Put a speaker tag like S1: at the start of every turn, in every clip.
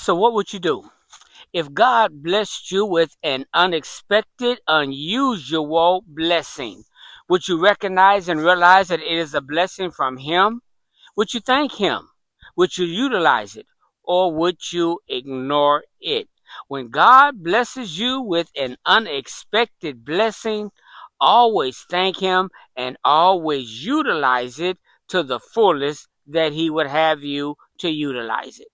S1: So what would you do? If God blessed you with an unexpected, unusual blessing, would you recognize and realize that it is a blessing from Him? Would you thank Him? Would you utilize it? Or would you ignore it? When God blesses you with an unexpected blessing, always thank Him and always utilize it to the fullest that He would have you to utilize it.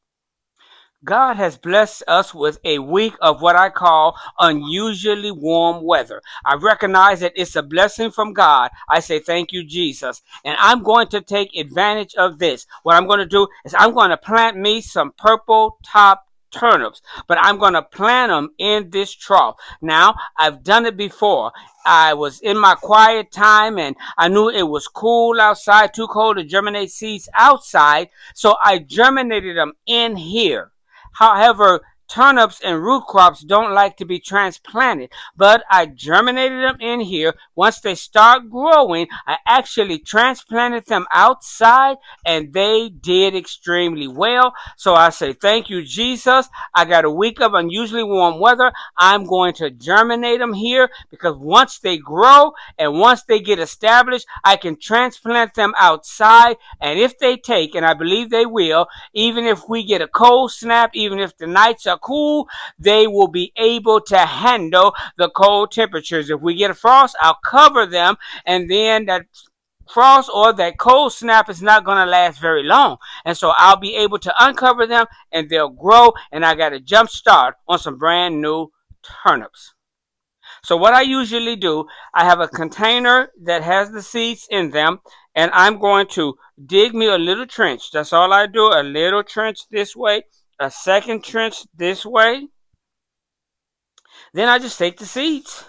S1: God has blessed us with a week of what I call unusually warm weather. I recognize that it's a blessing from God. I say, thank you, Jesus. And I'm going to take advantage of this. What I'm going to do is I'm going to plant me some purple top turnips, but I'm going to plant them in this trough. Now, I've done it before. I was in my quiet time and I knew it was cool outside, too cold to germinate seeds outside. So I germinated them in here. However, turnips and root crops don't like to be transplanted, but I germinated them in here. Once they start growing, I actually transplanted them outside and they did extremely well. So I say, thank you, Jesus. I got a week of unusually warm weather. I'm going to germinate them here because once they grow and once they get established, I can transplant them outside. And if they take, and I believe they will, even if we get a cold snap, even if the nights are cool, they will be able to handle the cold temperatures. If we get a frost, I'll cover them, and then that frost or that cold snap is not going to last very long. And so I'll be able to uncover them, and they'll grow, and I got a jump start on some brand new turnips. So what I usually do, I have a container that has the seeds in them, and I'm going to dig me a little trench. That's all I do, a little trench this way, a second trench this way. Then I just take the seeds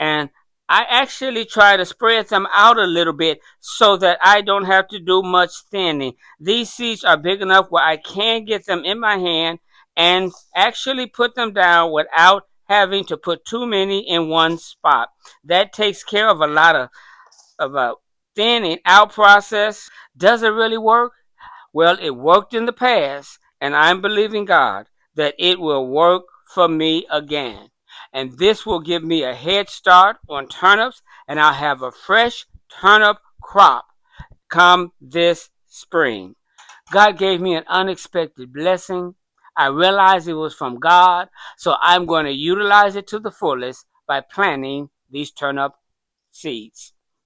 S1: and I actually try to spread them out a little bit so that I don't have to do much thinning. These seeds are big enough where I can get them in my hand and actually put them down without having to put too many in one spot. That takes care of a lot of a thinning out process. Does it really work? Well, it worked in the past, and I'm believing God that it will work for me again. And this will give me a head start on turnips, and I'll have a fresh turnip crop come this spring. God gave me an unexpected blessing. I realized it was from God, so I'm going to utilize it to the fullest by planting these turnip seeds.